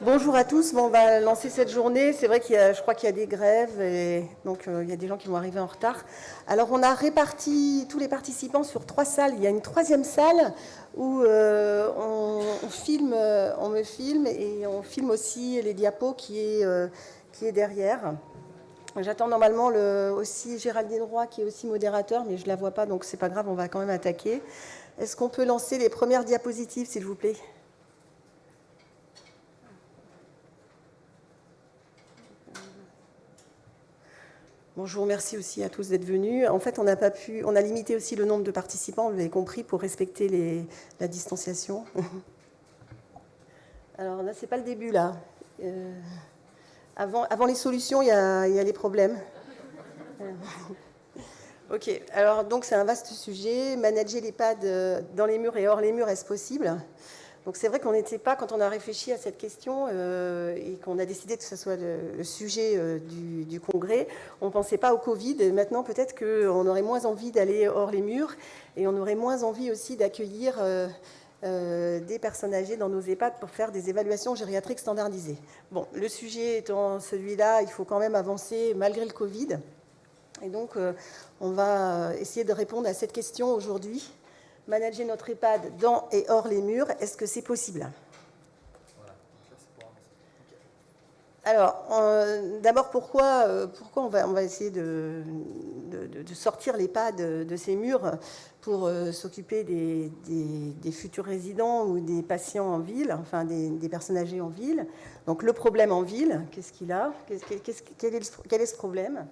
Bonjour à tous. Bon, on va lancer cette journée. C'est vrai je crois qu'il y a des grèves et donc il y a des gens qui vont arriver en retard. Alors on a réparti tous les participants sur 3 salles. Il y a une 3e salle où on filme, on me filme et on filme aussi les diapos qui est derrière. J'attends normalement aussi Géraldine Roy qui est aussi modérateur, mais je ne la vois pas, donc c'est pas grave, on va quand même attaquer. Est-ce qu'on peut lancer les premières diapositives, s'il vous plaît ? Bon, je vous remercie aussi à tous d'être venus. En fait, on a limité aussi le nombre de participants, vous l'avez compris, pour respecter la distanciation. Alors là, c'est pas le début, là. Avant les solutions, il y a les problèmes. Ok, alors donc c'est un vaste sujet. Manager les pads dans les murs et hors les murs, est-ce possible ? Donc c'est vrai qu'on n'était pas, quand on a réfléchi à cette question et qu'on a décidé que ce soit le sujet du congrès, on ne pensait pas au Covid. Et maintenant, peut-être qu'on aurait moins envie d'aller hors les murs et on aurait moins envie aussi d'accueillir des personnes âgées dans nos EHPAD pour faire des évaluations gériatriques standardisées. Bon, le sujet étant celui-là, il faut quand même avancer malgré le Covid. Et donc, on va essayer de répondre à cette question aujourd'hui. Manager notre EHPAD dans et hors les murs, est-ce que c'est possible ? Alors, d'abord, pourquoi on va essayer de sortir l'EHPAD de ces murs pour s'occuper des futurs résidents ou des patients en ville, enfin des personnes âgées en ville. Donc, le problème en ville, qu'est-ce qu'il a ? Quel est ce problème ?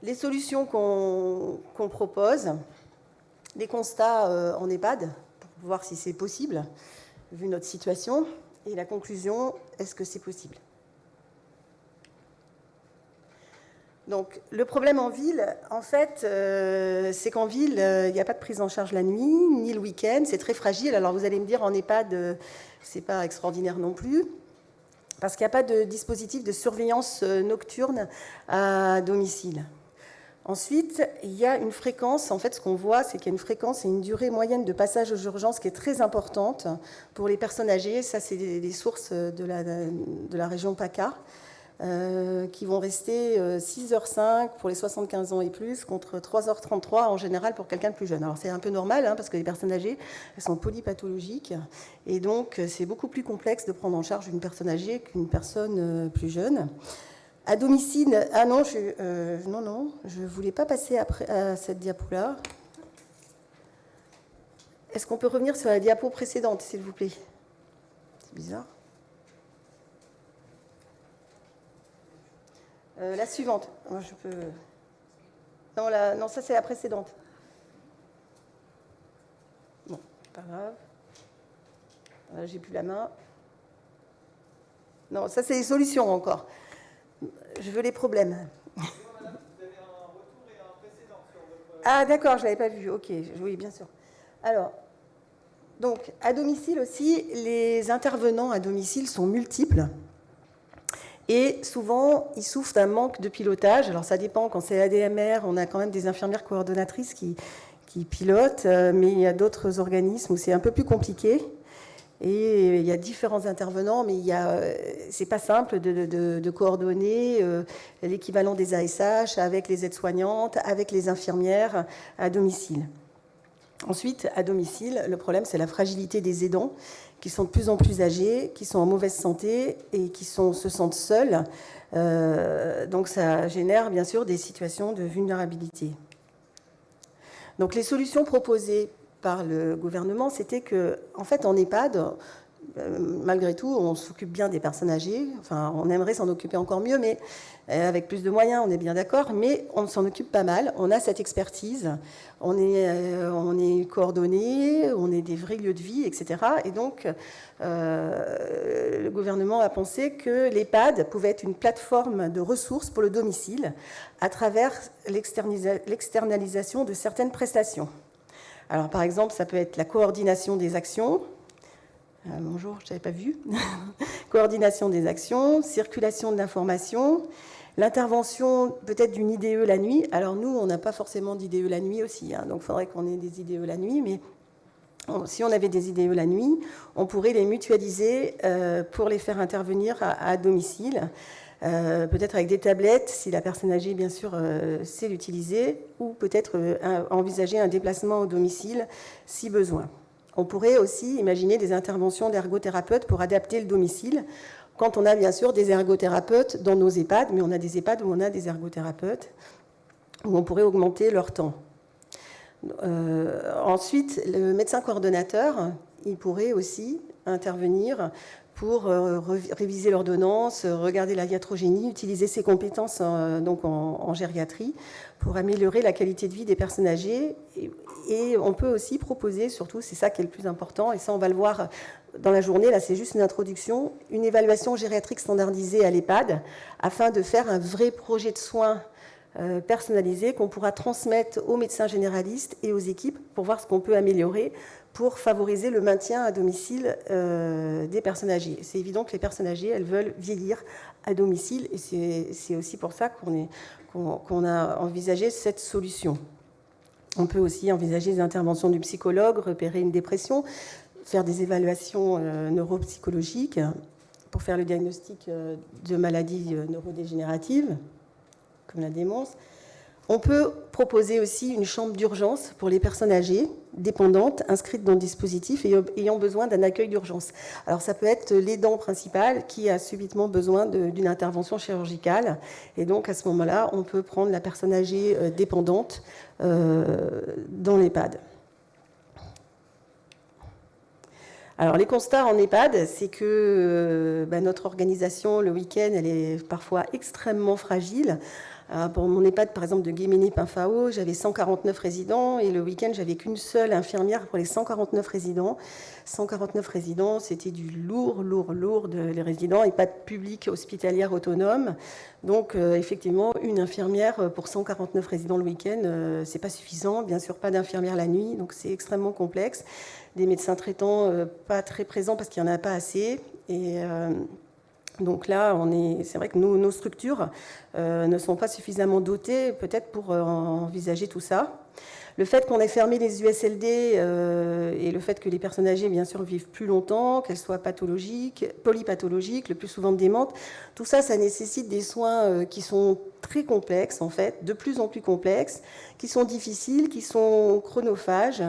Les solutions qu'on propose, les constats en EHPAD, pour voir si c'est possible, vu notre situation, et la conclusion, est-ce que c'est possible ? Donc, le problème en ville, en fait, c'est qu'en ville, il n'y a pas de prise en charge la nuit, ni le week-end, c'est très fragile. Alors, vous allez me dire, en EHPAD, c'est pas extraordinaire non plus, parce qu'il n'y a pas de dispositif de surveillance nocturne à domicile. Ensuite, il y a une fréquence. En fait, ce qu'on voit, c'est qu'il y a une fréquence et une durée moyenne de passage aux urgences qui est très importante pour les personnes âgées. Ça, c'est des sources de la région PACA, qui vont rester 6h05 pour les 75 ans et plus, contre 3h33 en général pour quelqu'un de plus jeune. Alors, c'est un peu normal, parce que les personnes âgées, elles sont polypathologiques. Et donc, c'est beaucoup plus complexe de prendre en charge une personne âgée qu'une personne plus jeune. À domicile, non, je ne voulais pas passer à cette diapo-là. Est-ce qu'on peut revenir sur la diapo précédente, s'il vous plaît ? C'est bizarre. La suivante. Je peux... Non, ça c'est la précédente. Bon, pas grave. J'ai plus la main. Non, ça c'est les solutions encore. Je veux les problèmes. Vous avez un retour et un précédent sur votre... Ah d'accord, je ne l'avais pas vu. Ok, oui, bien sûr. Alors, donc, à domicile aussi, les intervenants à domicile sont multiples. Et souvent, ils souffrent d'un manque de pilotage. Alors, ça dépend. Quand c'est ADMR, on a quand même des infirmières coordonnatrices qui pilotent, mais il y a d'autres organismes où c'est un peu plus compliqué. Et il y a différents intervenants, mais c'est pas simple de coordonner l'équivalent des ASH avec les aides-soignantes, avec les infirmières à domicile. Ensuite, à domicile, le problème, c'est la fragilité des aidants, qui sont de plus en plus âgés, qui sont en mauvaise santé et qui se sentent seuls. Donc ça génère bien sûr des situations de vulnérabilité. Donc les solutions proposées par le gouvernement, c'était que, en fait, en EHPAD, malgré tout, on s'occupe bien des personnes âgées. Enfin, on aimerait s'en occuper encore mieux, mais avec plus de moyens, on est bien d'accord. Mais on s'en occupe pas mal. On a cette expertise. On est coordonnés, on est des vrais lieux de vie, etc. Et donc, le gouvernement a pensé que l'EHPAD pouvait être une plateforme de ressources pour le domicile à travers l'externalisation de certaines prestations. Alors, par exemple, ça peut être la coordination des actions. Bonjour, je ne t'avais pas vu. Coordination des actions, circulation de l'information, l'intervention peut-être d'une IDE la nuit. Alors, nous, on n'a pas forcément d'IDE la nuit aussi, donc il faudrait qu'on ait des IDE la nuit, mais si on avait des IDE la nuit, on pourrait les mutualiser pour les faire intervenir à domicile, peut-être avec des tablettes, si la personne âgée, bien sûr, sait l'utiliser, ou peut-être envisager un déplacement au domicile si besoin. On pourrait aussi imaginer des interventions d'ergothérapeutes pour adapter le domicile, quand on a bien sûr des ergothérapeutes dans nos EHPAD, mais on a des EHPAD où on a des ergothérapeutes, où on pourrait augmenter leur temps. Ensuite, le médecin coordonnateur, il pourrait aussi intervenir pour réviser l'ordonnance, regarder la iatrogénie, utiliser ses compétences donc en gériatrie pour améliorer la qualité de vie des personnes âgées. Et on peut aussi proposer, surtout, c'est ça qui est le plus important, et ça on va le voir dans la journée, là c'est juste une introduction, une évaluation gériatrique standardisée à l'EHPAD afin de faire un vrai projet de soins personnalisé qu'on pourra transmettre aux médecins généralistes et aux équipes pour voir ce qu'on peut améliorer pour favoriser le maintien à domicile des personnes âgées. C'est évident que les personnes âgées, elles veulent vieillir à domicile et c'est aussi pour ça qu'on a envisagé cette solution. On peut aussi envisager des interventions du psychologue, repérer une dépression, faire des évaluations neuropsychologiques pour faire le diagnostic de maladies neurodégénératives, comme la démence. On peut proposer aussi une chambre d'urgence pour les personnes âgées, dépendantes, inscrites dans le dispositif et ayant besoin d'un accueil d'urgence. Alors ça peut être l'aidant principal qui a subitement besoin d'une intervention chirurgicale. Et donc à ce moment-là, on peut prendre la personne âgée dépendante dans l'EHPAD. Alors les constats en EHPAD, c'est que notre organisation le week-end, elle est parfois extrêmement fragile. Pour mon EHPAD, par exemple, de Guéméné-Pinfao, j'avais 149 résidents et le week-end, j'avais qu'une seule infirmière pour les 149 résidents. 149 résidents, c'était du lourd, les résidents, EHPAD public hospitalière autonome. Donc, effectivement, une infirmière pour 149 résidents le week-end, c'est pas suffisant. Bien sûr, pas d'infirmière la nuit, donc c'est extrêmement complexe. Des médecins traitants pas très présents parce qu'il n'y en a pas assez. Et donc là, c'est vrai que nos structures ne sont pas suffisamment dotées, peut-être pour envisager tout ça. Le fait qu'on ait fermé les USLD et le fait que les personnes âgées, bien sûr, vivent plus longtemps, qu'elles soient polypathologiques, le plus souvent démentes, tout ça, ça nécessite des soins qui sont très complexes, en fait, de plus en plus complexes, qui sont difficiles, qui sont chronophages,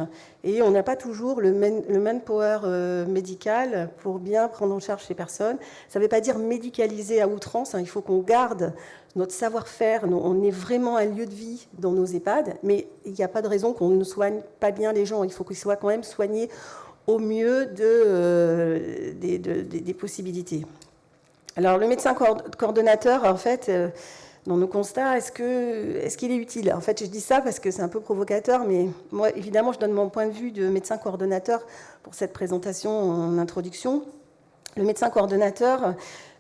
et on n'a pas toujours le manpower médical pour bien prendre en charge ces personnes. Ça ne veut pas dire médicaliser à outrance, il faut qu'on garde notre savoir-faire, on est vraiment un lieu de vie dans nos EHPAD, mais il n'y a pas de raison qu'on ne soigne pas bien les gens. Il faut qu'ils soient quand même soignés au mieux des possibilités. Alors, le médecin coordonnateur, en fait, dans nos constats, est-ce qu'il est utile? En fait, je dis ça parce que c'est un peu provocateur, mais moi, évidemment, je donne mon point de vue de médecin coordonnateur pour cette présentation en introduction. Le médecin coordonnateur,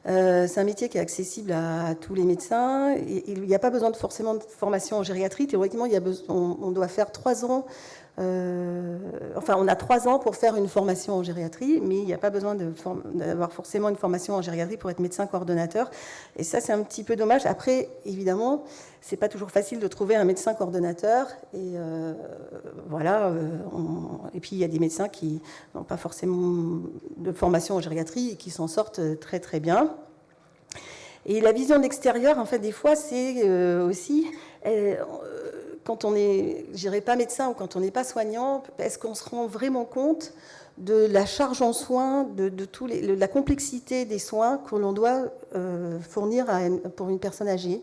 c'est un métier qui est accessible à tous les médecins. Il n'y a pas besoin forcément de formation en gériatrie. Théoriquement, on doit faire 3 ans. On a 3 ans pour faire une formation en gériatrie, mais il n'y a pas besoin d'avoir forcément une formation en gériatrie pour être médecin coordonnateur. Et ça, c'est un petit peu dommage. Après, évidemment, c'est pas toujours facile de trouver un médecin coordonnateur. Et et puis, il y a des médecins qui n'ont pas forcément de formation en gériatrie et qui s'en sortent très, très bien. Et la vision d'extérieur, en fait, des fois, c'est aussi... quand on n'est, je dirais pas médecin ou quand on n'est pas soignant, est-ce qu'on se rend vraiment compte de la charge en soins, de la complexité des soins que l'on doit fournir pour une personne âgée,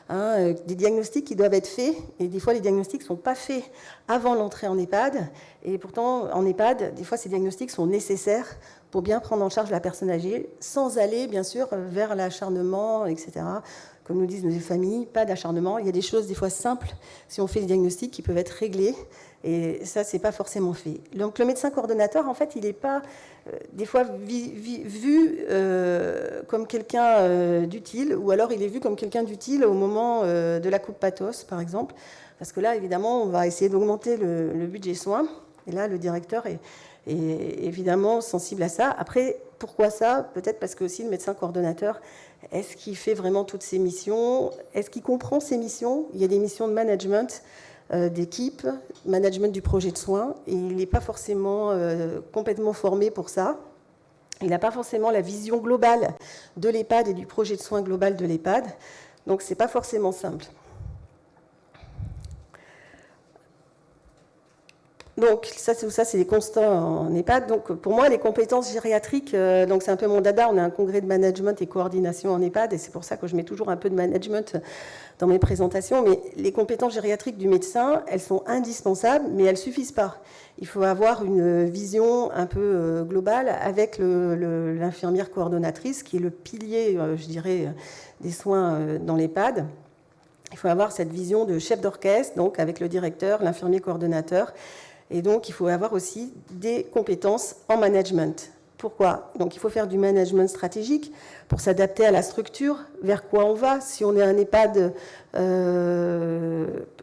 des diagnostics qui doivent être faits, et des fois les diagnostics ne sont pas faits avant l'entrée en EHPAD, et pourtant en EHPAD, des fois ces diagnostics sont nécessaires pour bien prendre en charge la personne âgée, sans aller bien sûr vers l'acharnement, etc. Comme nous disent nos familles, pas d'acharnement. Il y a des choses des fois simples, si on fait des diagnostics, qui peuvent être réglées. Et ça, c'est pas forcément fait. Donc le médecin coordonnateur, en fait, il n'est pas des fois vu comme quelqu'un d'utile, ou alors il est vu comme quelqu'un d'utile au moment de la coupe pathos, par exemple. Parce que là, évidemment, on va essayer d'augmenter le budget soins. Et là, le directeur est évidemment sensible à ça. Après, pourquoi ça? Peut-être parce que aussi le médecin coordonnateur, est-ce qu'il fait vraiment toutes ses missions? Est-ce qu'il comprend ses missions? Il y a des missions de management d'équipe, management du projet de soins, et il n'est pas forcément complètement formé pour ça. Il n'a pas forcément la vision globale de l'EHPAD et du projet de soins global de l'EHPAD, donc ce n'est pas forcément simple. Donc ça c'est les constats en EHPAD. Donc pour moi, les compétences gériatriques, donc c'est un peu mon dada. On a un congrès de management et coordination en EHPAD, et c'est pour ça que je mets toujours un peu de management dans mes présentations. Mais les compétences gériatriques du médecin, elles sont indispensables, mais elles ne suffisent pas. Il faut avoir une vision un peu globale avec l'infirmière coordonnatrice, qui est le pilier, je dirais, des soins dans l'EHPAD. Il faut avoir cette vision de chef d'orchestre, donc avec le directeur, l'infirmier coordonnateur. Et donc, il faut avoir aussi des compétences en management. Pourquoi ? Donc, il faut faire du management stratégique pour s'adapter à la structure, vers quoi on va. Si on est un EHPAD,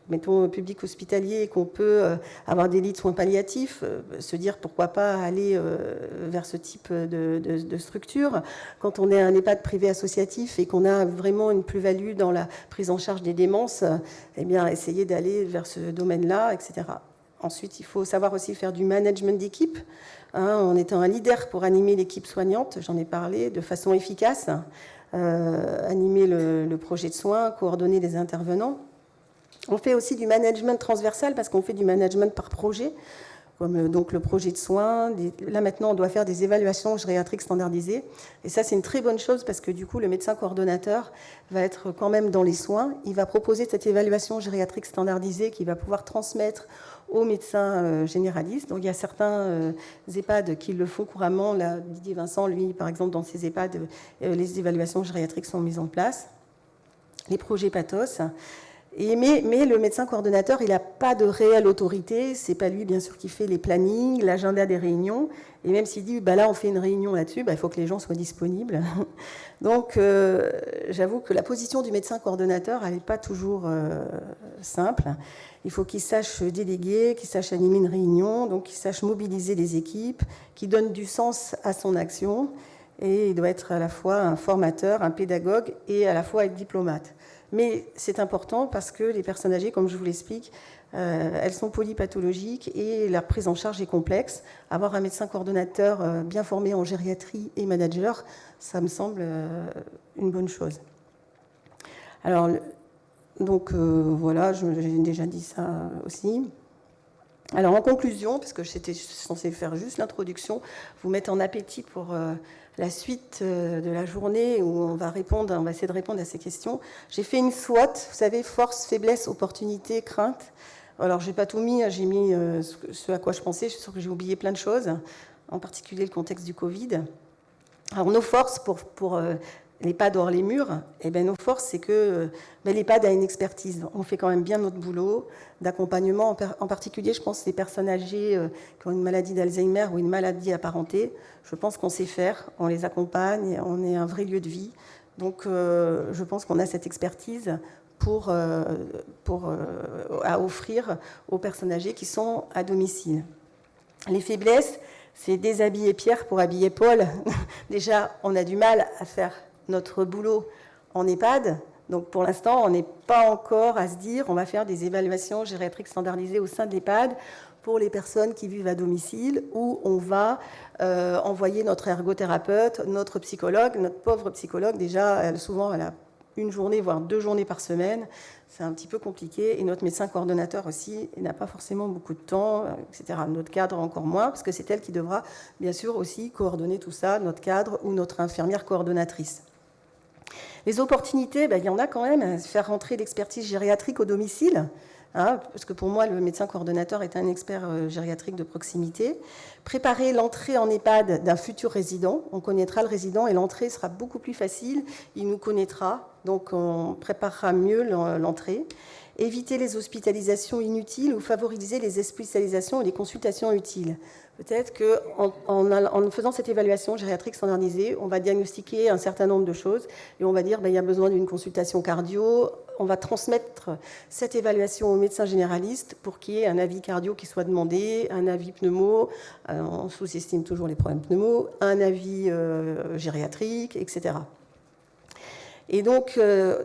mettons, public hospitalier, et qu'on peut avoir des lits de soins palliatifs, se dire pourquoi pas aller vers ce type de structure. Quand on est un EHPAD privé associatif et qu'on a vraiment une plus-value dans la prise en charge des démences, eh bien, essayer d'aller vers ce domaine-là, etc. Ensuite, il faut savoir aussi faire du management d'équipe, en étant un leader pour animer l'équipe soignante, j'en ai parlé, de façon efficace, animer le projet de soins, coordonner les intervenants. On fait aussi du management transversal parce qu'on fait du management par projet, comme donc le projet de soins. Là maintenant, on doit faire des évaluations gériatriques standardisées. Et ça, c'est une très bonne chose parce que du coup, le médecin coordonnateur va être quand même dans les soins. Il va proposer cette évaluation gériatrique standardisée qu'il va pouvoir transmettre aux médecins généralistes. Donc il y a certains EHPAD qui le font couramment. Là, Didier Vincent, lui, par exemple, dans ses EHPAD, les évaluations gériatriques sont mises en place. Les projets PATHOS. Mais le médecin coordonnateur, il n'a pas de réelle autorité. C'est pas lui, bien sûr, qui fait les plannings, l'agenda des réunions. Et même s'il dit, là, on fait une réunion là-dessus, il faut que les gens soient disponibles. Donc, j'avoue que la position du médecin coordonnateur, elle n'est pas toujours simple. Il faut qu'il sache déléguer, qu'il sache animer une réunion, donc qu'il sache mobiliser les équipes, qu'il donne du sens à son action. Et il doit être à la fois un formateur, un pédagogue et à la fois être diplomate. Mais c'est important parce que les personnes âgées, comme je vous l'explique, elles sont polypathologiques et leur prise en charge est complexe. Avoir un médecin coordonnateur bien formé en gériatrie et manager, ça me semble une bonne chose. Alors, donc voilà, j'ai déjà dit ça aussi. Alors en conclusion, parce que j'étais censée faire juste l'introduction, vous mettre en appétit pour la suite de la journée où on va essayer de répondre à ces questions. J'ai fait une SWOT, vous savez, force, faiblesse, opportunité, crainte. Alors j'ai pas tout mis, j'ai mis ce à quoi je pensais. Je suis sûre que j'ai oublié plein de choses, en particulier le contexte du Covid. Alors nos forces pour l'EHPAD hors les murs, nos forces, c'est que l'EHPAD a une expertise. On fait quand même bien notre boulot d'accompagnement, en particulier, je pense, les personnes âgées qui ont une maladie d'Alzheimer ou une maladie apparentée. Je pense qu'on sait faire, on les accompagne, on est un vrai lieu de vie. Donc, je pense qu'on a cette expertise à offrir aux personnes âgées qui sont à domicile. Les faiblesses, c'est déshabiller Pierre pour habiller Paul. Déjà, on a du mal à faire notre boulot en EHPAD. Donc pour l'instant, on n'est pas encore à se dire on va faire des évaluations gériatriques standardisées au sein de l'EHPAD pour les personnes qui vivent à domicile, où on va envoyer notre ergothérapeute, notre psychologue, notre pauvre psychologue. Déjà, souvent, elle a une journée, voire 2 journées par semaine. C'est un petit peu compliqué. Et notre médecin coordonnateur aussi, il n'a pas forcément beaucoup de temps, etc. Notre cadre encore moins, parce que c'est elle qui devra, bien sûr, aussi coordonner tout ça, notre cadre ou notre infirmière coordonnatrice. Les opportunités, il y en a quand même. Faire rentrer l'expertise gériatrique au domicile, parce que pour moi, le médecin coordonnateur est un expert gériatrique de proximité. Préparer l'entrée en EHPAD d'un futur résident. On connaîtra le résident et l'entrée sera beaucoup plus facile. Il nous connaîtra, donc on préparera mieux l'entrée. Éviter les hospitalisations inutiles ou favoriser les hospitalisations et les consultations utiles. Peut-être qu'en faisant cette évaluation gériatrique standardisée, on va diagnostiquer un certain nombre de choses et on va dire il y a besoin d'une consultation cardio. On va transmettre cette évaluation au médecin généraliste pour qu'il y ait un avis cardio qui soit demandé, un avis pneumo, on sous-estime toujours les problèmes pneumo, un avis gériatrique, etc. Et donc,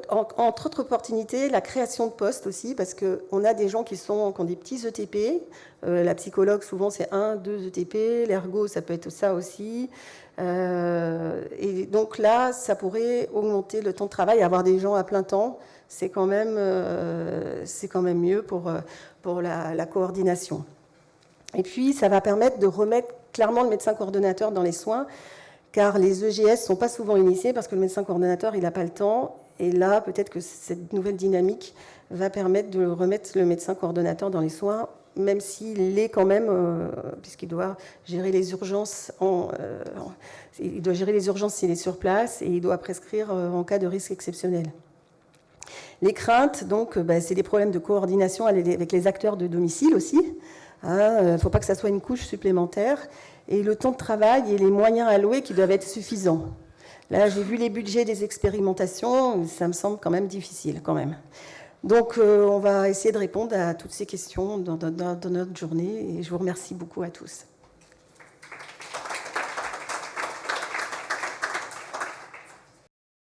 entre autres opportunités, la création de postes aussi, parce qu'on a des gens qui ont des petits ETP. La psychologue, souvent, c'est 1, 2 ETP. L'ergo, ça peut être ça aussi. Et donc là, ça pourrait augmenter le temps de travail. Avoir des gens à plein temps, c'est quand même mieux pour la coordination. Et puis, ça va permettre de remettre clairement le médecin coordonnateur dans les soins, car les EGS ne sont pas souvent initiés parce que le médecin coordonnateur, il n'a pas le temps. Et là, peut-être que cette nouvelle dynamique va permettre de remettre le médecin coordonnateur dans les soins, même s'il est quand même, puisqu'il doit gérer les urgences, il doit gérer les urgences s'il est sur place, et il doit prescrire en cas de risque exceptionnel. Les craintes, donc, c'est des problèmes de coordination avec les acteurs de domicile aussi. Il ne faut pas que ça soit une couche supplémentaire. Et le temps de travail et les moyens alloués qui doivent être suffisants. Là, j'ai vu les budgets des expérimentations, ça me semble quand même difficile, quand même. Donc, on va essayer de répondre à toutes ces questions dans notre journée, et je vous remercie beaucoup à tous.